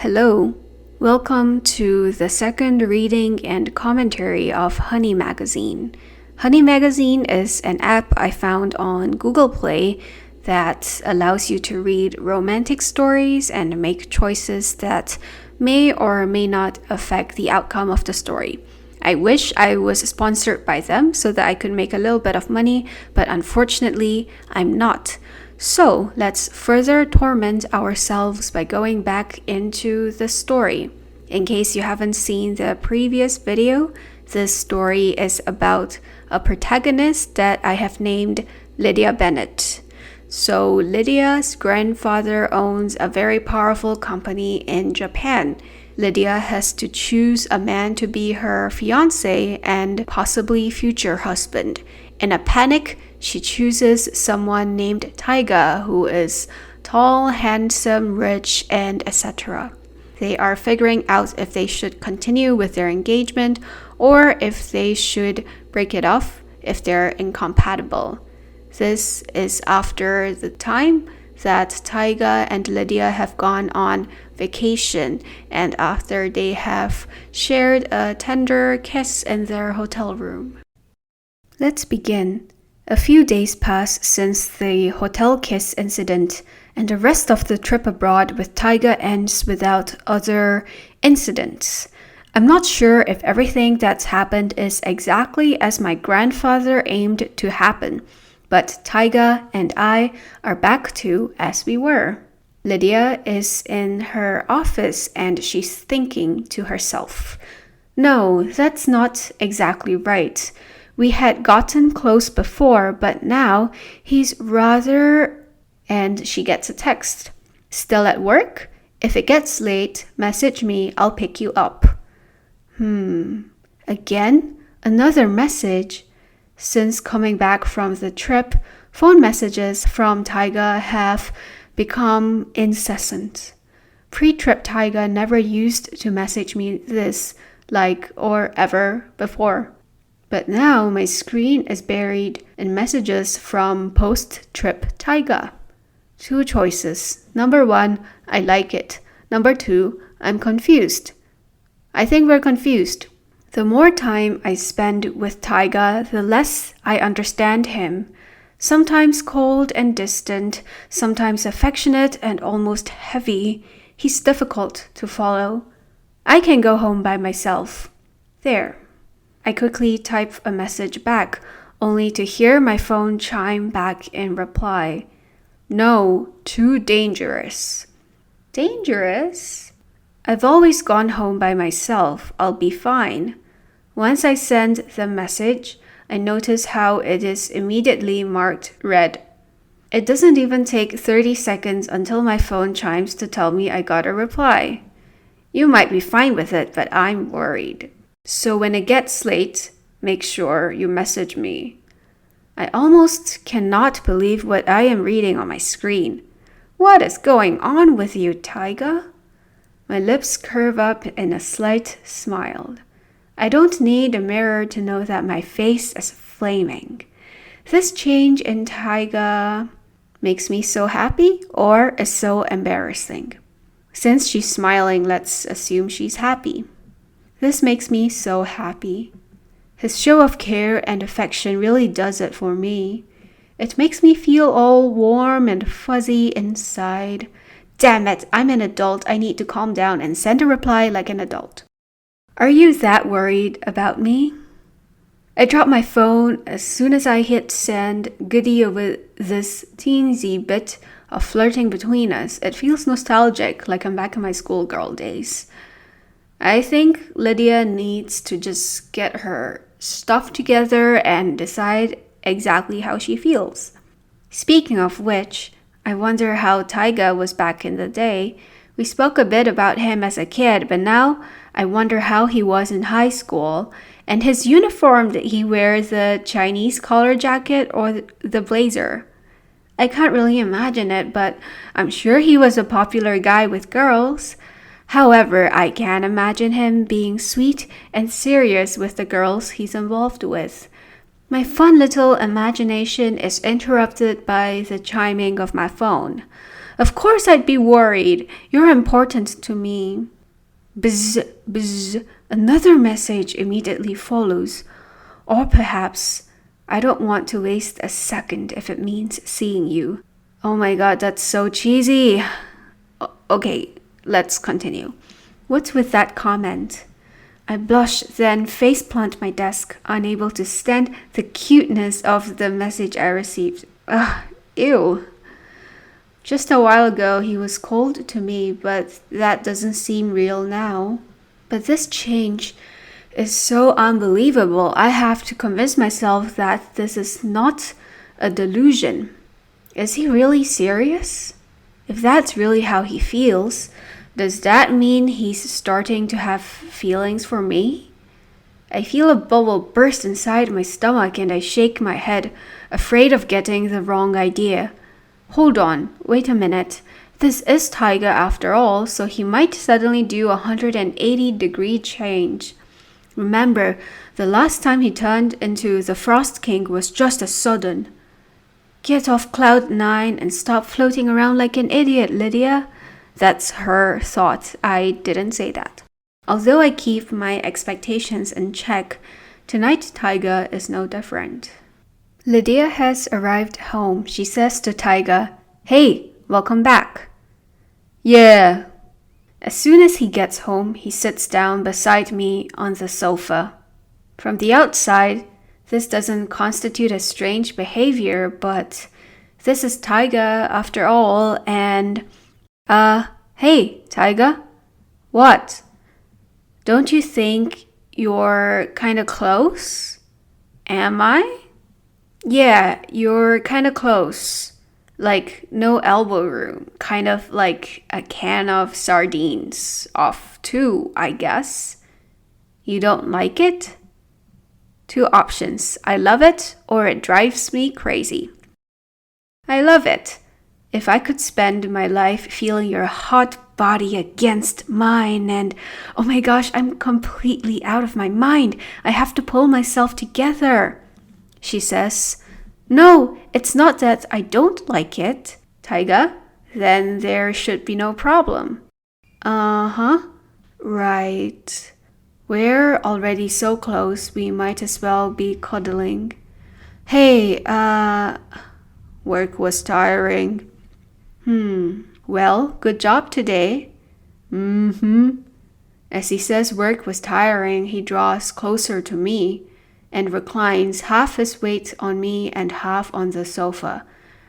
Hello, welcome to the second reading and commentary of Honey Magazine. Honey Magazine is an app I found on Google Play that allows you to read romantic stories and make choices that may or may not affect the outcome of the story. I wish I was sponsored by them so that I could make a little bit of money, but unfortunately, I'm not. So let's further torment ourselves by going back into the story. In case you haven't seen the previous video, this story is about a protagonist that I have named Lydia Bennett. So Lydia's grandfather owns a very powerful company in Japan. Lydia has to choose a man to be her fiancé and possibly future husband. In a panic, she chooses someone named Taiga, who is tall, handsome, rich, and etc. They are figuring out if they should continue with their engagement or if they should break it off if they're incompatible. This is after the time that Taiga and Lydia have gone on vacation and after they have shared a tender kiss in their hotel room. Let's begin. A few days pass since the hotel kiss incident, and the rest of the trip abroad with Taiga ends without other incidents. I'm not sure if everything that's happened is exactly as my grandfather aimed to happen, but Taiga and I are back to as we were. Lydia is in her office and she's thinking to herself, "No, that's not exactly right. We had gotten close before, but now he's rather..." And she gets a text. "Still at work? If it gets late, message me, I'll pick you up." Again, another message. Since coming back from the trip, phone messages from Taiga have become incessant. Pre-trip Taiga never used to message me this, or ever before. But now my screen is buried in messages from post-trip Taiga. Two choices. Number 1, I like it. Number 2, I'm confused. I think we're confused. The more time I spend with Taiga, the less I understand him. Sometimes cold and distant, sometimes affectionate and almost heavy. He's difficult to follow. I can go home by myself. There. I quickly type a message back, only to hear my phone chime back in reply. "No, too dangerous." Dangerous? I've always gone home by myself. I'll be fine. Once I send the message, I notice how it is immediately marked red. It doesn't even take 30 seconds until my phone chimes to tell me I got a reply. You might be fine with it, but I'm worried. So when it gets late, make sure you message me. I almost cannot believe what I am reading on my screen. What is going on with you, Taiga? My lips curve up in a slight smile. I don't need a mirror to know that my face is flaming. This change in Taiga makes me so happy or is so embarrassing. Since she's smiling, let's assume she's happy. This makes me so happy. His show of care and affection really does it for me. It makes me feel all warm and fuzzy inside. Damn it, I'm an adult. I need to calm down and send a reply like an adult. Are you that worried about me? I drop my phone as soon as I hit send, giddy over this teensy bit of flirting between us. It feels nostalgic, like I'm back in my schoolgirl days. I think Lydia needs to just get her stuff together and decide exactly how she feels. Speaking of which, I wonder how Taiga was back in the day. We spoke a bit about him as a kid, but now I wonder how he was in high school. And his uniform, that he wears the Chinese collar jacket or the blazer. I can't really imagine it, but I'm sure he was a popular guy with girls. However, I can imagine him being sweet and serious with the girls he's involved with. My fun little imagination is interrupted by the chiming of my phone. Of course I'd be worried. You're important to me. Bzz, bzz. Another message immediately follows. Or perhaps I don't want to waste a second if it means seeing you. Oh my god, that's so cheesy. Okay, let's continue. What's with that comment? I blush, then faceplant my desk, unable to stand the cuteness of the message I received. Ugh, ew. Just a while ago, he was cold to me, but that doesn't seem real now. But this change is so unbelievable. I have to convince myself that this is not a delusion. Is he really serious? If that's really how he feels, does that mean he's starting to have feelings for me? I feel a bubble burst inside my stomach and I shake my head, afraid of getting the wrong idea. Hold on, wait a minute. This is Taiga after all, so he might suddenly do a 180-degree change. Remember, the last time he turned into the Frost King was just as sudden. Get off cloud 9 and stop floating around like an idiot, Lydia. That's her thought. I didn't say that. Although I keep my expectations in check, tonight Taiga is no different. Lydia has arrived home. She says to Taiga, "Hey, welcome back." "Yeah." As soon as he gets home, he sits down beside me on the sofa. From the outside, this doesn't constitute a strange behavior, but this is Taiga after all, and... Hey, Taiga? What? Don't you think you're kinda close? Am I? Yeah, you're kinda close. Like, no elbow room. Kind of like a can of sardines. Off two, I guess. You don't like it? Two options. I love it, or it drives me crazy. I love it. If I could spend my life feeling your hot body against mine and, oh my gosh, I'm completely out of my mind. I have to pull myself together. She says, "No, it's not that I don't like it, Taiga. Then there should be no problem." Uh-huh. Right. We're already so close, we might as well be cuddling. Hey, work was tiring. Well, good job today. As he says work was tiring, he draws closer to me and reclines half his weight on me and half on the sofa.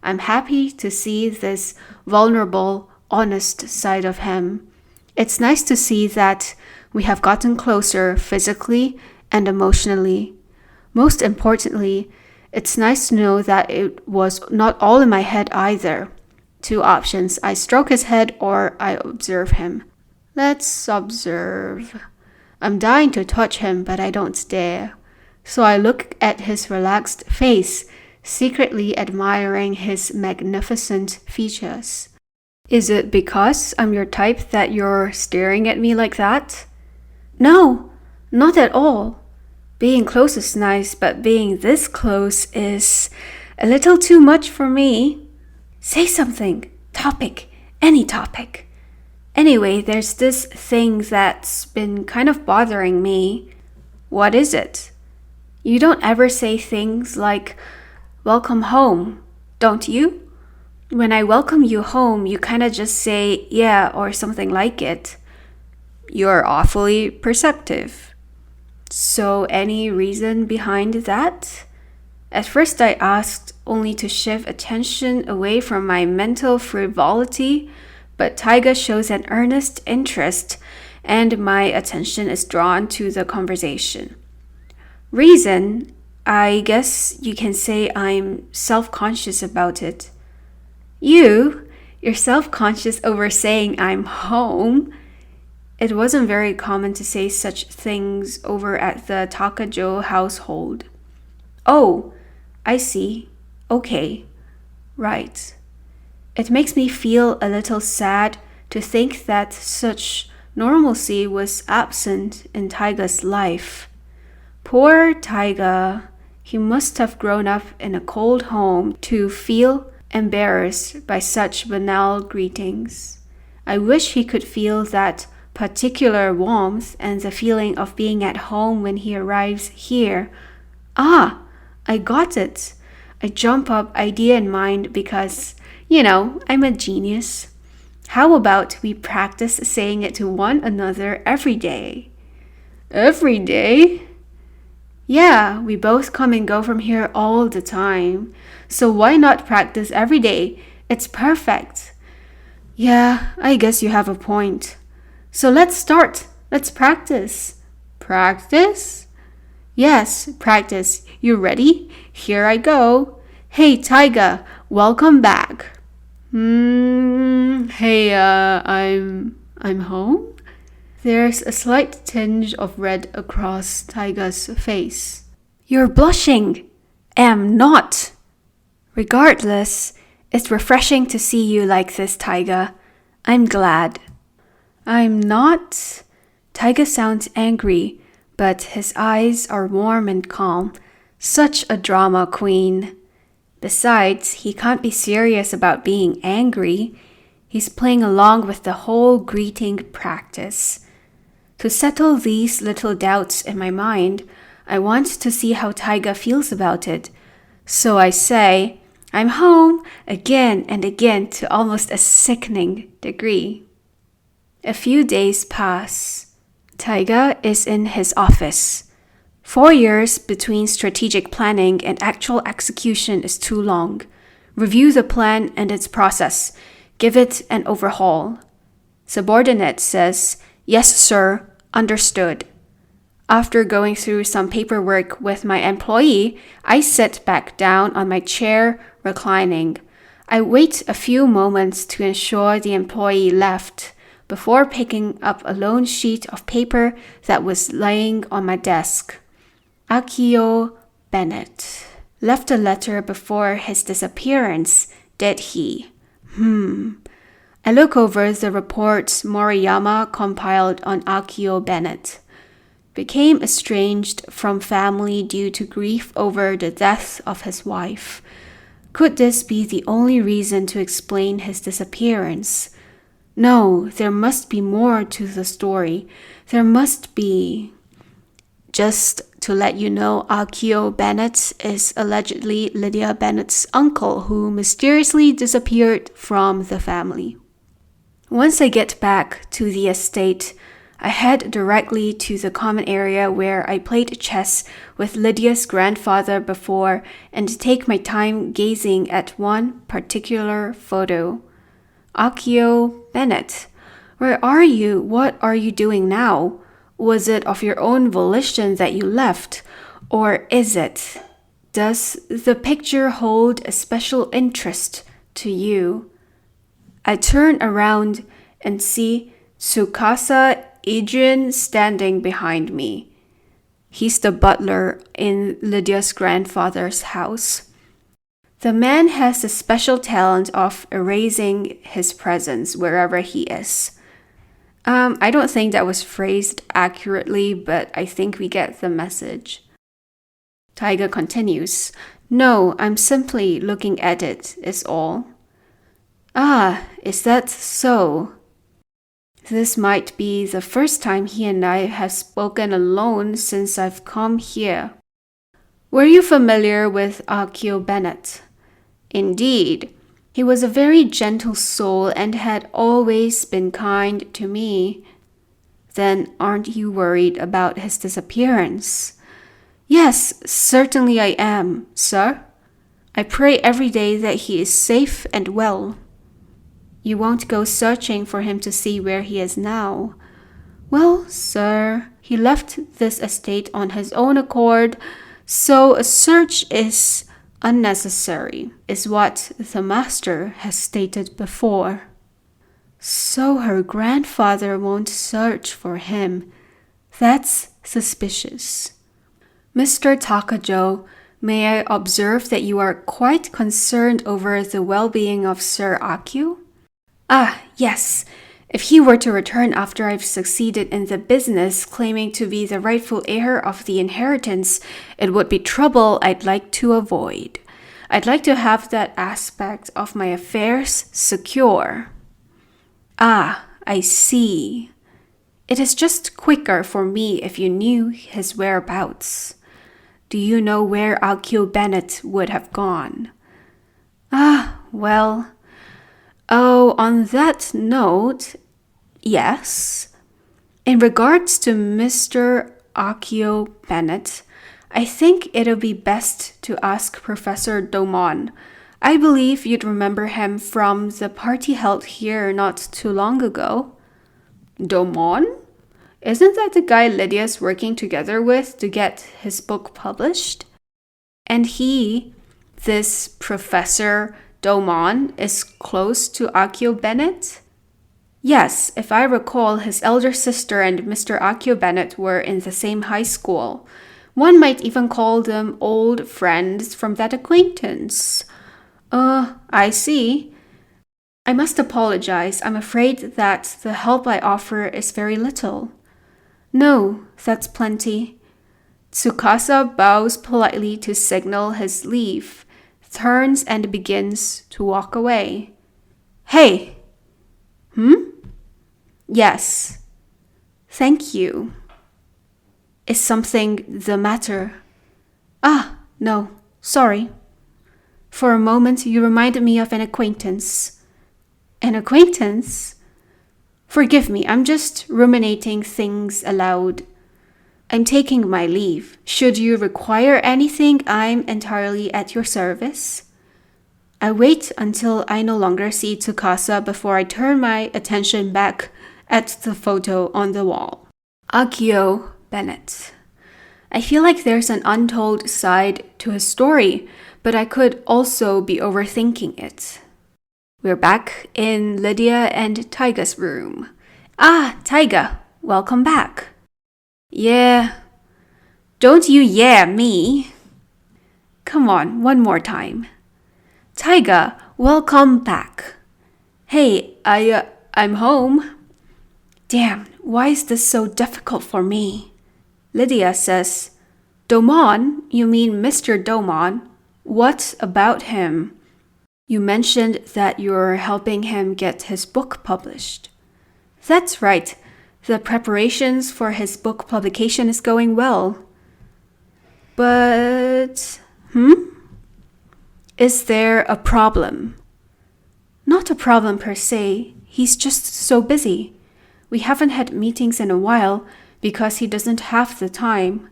I'm happy to see this vulnerable, honest side of him. It's nice to see that we have gotten closer physically and emotionally. Most importantly, it's nice to know that it was not all in my head either. Two options. I stroke his head or I observe him. Let's observe. I'm dying to touch him, but I don't dare. So I look at his relaxed face, secretly admiring his magnificent features. Is it because I'm your type that you're staring at me like that? No, not at all. Being close is nice, but being this close is a little too much for me. Say something. Topic. Any topic. Anyway, there's this thing that's been kind of bothering me. What is it? You don't ever say things like, "Welcome home," don't you? When I welcome you home, you kind of just say, "Yeah," or something like it. You're awfully perceptive. So any reason behind that? At first I asked only to shift attention away from my mental frivolity, but Taiga shows an earnest interest and my attention is drawn to the conversation. Reason? I guess you can say I'm self-conscious about it. You're self-conscious over saying I'm home. It wasn't very common to say such things over at the Takajo household. Oh, I see. Okay. Right. It makes me feel a little sad to think that such normalcy was absent in Taiga's life. Poor Taiga. He must have grown up in a cold home to feel embarrassed by such banal greetings. I wish he could feel that particular warmth and the feeling of being at home when he arrives here. Ah, I got it. I jump up, idea in mind, because, I'm a genius. How about we practice saying it to one another every day? Every day? Yeah, we both come and go from here all the time. So why not practice every day? It's perfect. Yeah, I guess you have a point. So let's start. Let's practice. Practice? Yes, practice. You ready? Here I go. Hey, Taiga, welcome back. Hey, I'm home? There's a slight tinge of red across Taiga's face. You're blushing. Am not. Regardless, it's refreshing to see you like this, Taiga. I'm glad. I'm not. Taiga sounds angry, but his eyes are warm and calm. Such a drama queen. Besides, he can't be serious about being angry. He's playing along with the whole greeting practice. To settle these little doubts in my mind, I want to see how Taiga feels about it. So I say, I'm home, again and again, to almost a sickening degree. A few days pass. Taiga is in his office. 4 years between strategic planning and actual execution is too long. Review the plan and its process. Give it an overhaul. Subordinate says, yes, sir, understood. After going through some paperwork with my employee, I sit back down on my chair, reclining. I wait a few moments to ensure the employee left before picking up a lone sheet of paper that was laying on my desk. Akio Bennett left a letter before his disappearance, did he? I look over the reports Moriyama compiled on Akio Bennett. Became estranged from family due to grief over the death of his wife. Could this be the only reason to explain his disappearance? No, there must be more to the story. There must be. Just to let you know, Akio Bennett is allegedly Lydia Bennett's uncle who mysteriously disappeared from the family. Once I get back to the estate, I head directly to the common area where I played chess with Lydia's grandfather before and take my time gazing at one particular photo. Akio Bennett, where are you? What are you doing now? Was it of your own volition that you left? Or is it? Does the picture hold a special interest to you? I turn around and see Tsukasa Adrian standing behind me. He's the butler in Lydia's grandfather's house. The man has a special talent of erasing his presence wherever he is. I don't think that was phrased accurately, but I think we get the message. Taiga continues, no, I'm simply looking at it, is all. Ah, is that so? This might be the first time he and I have spoken alone since I've come here. Were you familiar with Akio Bennett? Indeed. He was a very gentle soul and had always been kind to me. Then aren't you worried about his disappearance? Yes, certainly I am, sir. I pray every day that he is safe and well. You won't go searching for him to see where he is now. Well, sir, he left this estate on his own accord, so a search is unnecessary, is what the master has stated before. So her grandfather won't search for him. That's suspicious. Mr. Takajo, may I observe that you are quite concerned over the well-being of Sir Akio? Ah, yes. If he were to return after I've succeeded in the business, claiming to be the rightful heir of the inheritance, it would be trouble I'd like to avoid. I'd like to have that aspect of my affairs secure. Ah, I see. It is just quicker for me if you knew his whereabouts. Do you know where Akio Bennett would have gone? Ah, well. Oh, on that note, yes. In regards to Mr. Akio Bennett, I think it'll be best to ask Professor Domon. I believe you'd remember him from the party held here not too long ago. Domon? Isn't that the guy Lydia's working together with to get his book published? And this Professor Domon, is close to Akio Bennett? Yes, if I recall, his elder sister and Mr. Akio Bennett were in the same high school. One might even call them old friends from that acquaintance. I see. I must apologize. I'm afraid that the help I offer is very little. No, that's plenty. Tsukasa bows politely to signal his leave, turns and begins to walk away. Hey! Yes. Thank you. Is something the matter? Ah, no, sorry. For a moment you reminded me of an acquaintance. An acquaintance? Forgive me, I'm just ruminating things aloud. I'm taking my leave. Should you require anything, I'm entirely at your service. I wait until I no longer see Tsukasa before I turn my attention back at the photo on the wall. Akio Bennett. I feel like there's an untold side to his story, but I could also be overthinking it. We're back in Lydia and Taiga's room. Ah, Taiga, welcome back. Yeah. Don't you yeah me. Come on, one more time. Taiga, welcome back. Hey, I'm home. Damn, why is this so difficult for me? Lydia says, Domon? You mean Mr. Domon? What about him? You mentioned that you're helping him get his book published. That's right. The preparations for his book publication is going well. But... Is there a problem? Not a problem per se. He's just so busy. We haven't had meetings in a while because he doesn't have the time.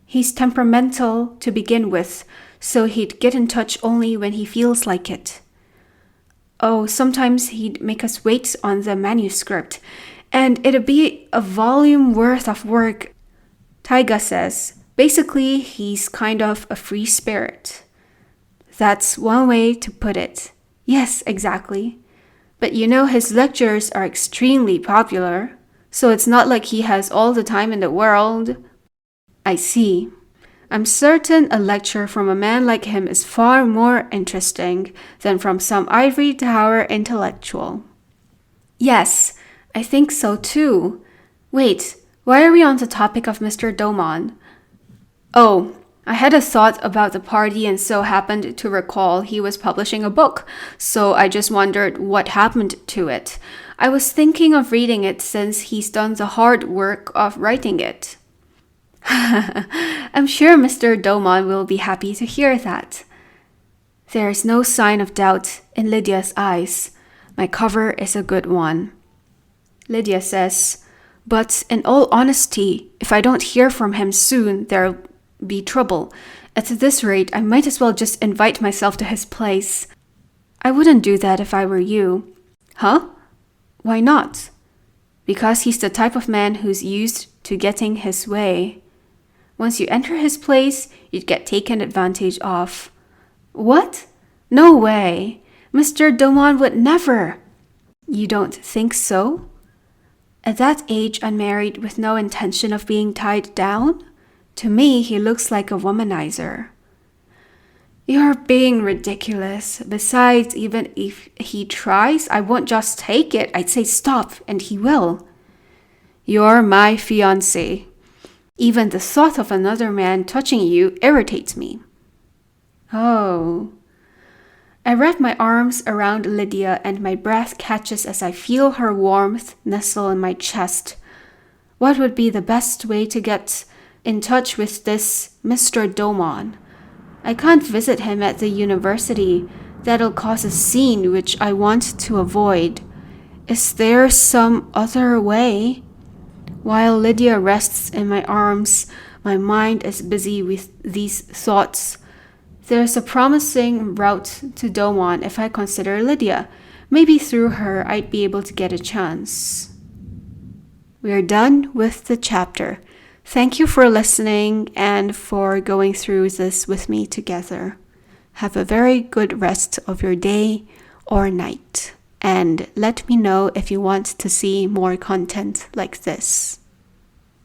He's temperamental to begin with, so he'd get in touch only when he feels like it. Oh, sometimes he'd make us wait on the manuscript, and it'd be a volume worth of work. Taiga says, basically, he's kind of a free spirit. That's one way to put it. Yes, exactly. But you know his lectures are extremely popular, so it's not like he has all the time in the world. I see. I'm certain a lecture from a man like him is far more interesting than from some ivory tower intellectual. Yes, I think so too. Wait, why are we on the topic of Mr. Domon? Oh, I had a thought about the party and so happened to recall he was publishing a book, so I just wondered what happened to it. I was thinking of reading it since he's done the hard work of writing it. I'm sure Mr. Domon will be happy to hear that. There is no sign of doubt in Lydia's eyes. My cover is a good one. Lydia says, but in all honesty, if I don't hear from him soon, there'll be trouble. At this rate, I might as well just invite myself to his place. I wouldn't do that if I were you. Huh? Why not? Because he's the type of man who's used to getting his way. Once you enter his place, you'd get taken advantage of. What? No way. Mr. Domon would never. You don't think so? At that age, unmarried with no intention of being tied down? To me, he looks like a womanizer. You're being ridiculous. Besides, even if he tries, I won't just take it. I'd say stop, and he will. You're my fiancé. Even the thought of another man touching you irritates me. Oh. I wrap my arms around Lydia and my breath catches as I feel her warmth nestle in my chest. What would be the best way to get in touch with this Mr. Domon? I can't visit him at the university. That'll cause a scene which I want to avoid. Is there some other way? While Lydia rests in my arms, my mind is busy with these thoughts. There's a promising route to Domon if I consider Lydia. Maybe through her I'd be able to get a chance. We're done with the chapter. Thank you for listening and for going through this with me together. Have a very good rest of your day or night. And let me know if you want to see more content like this.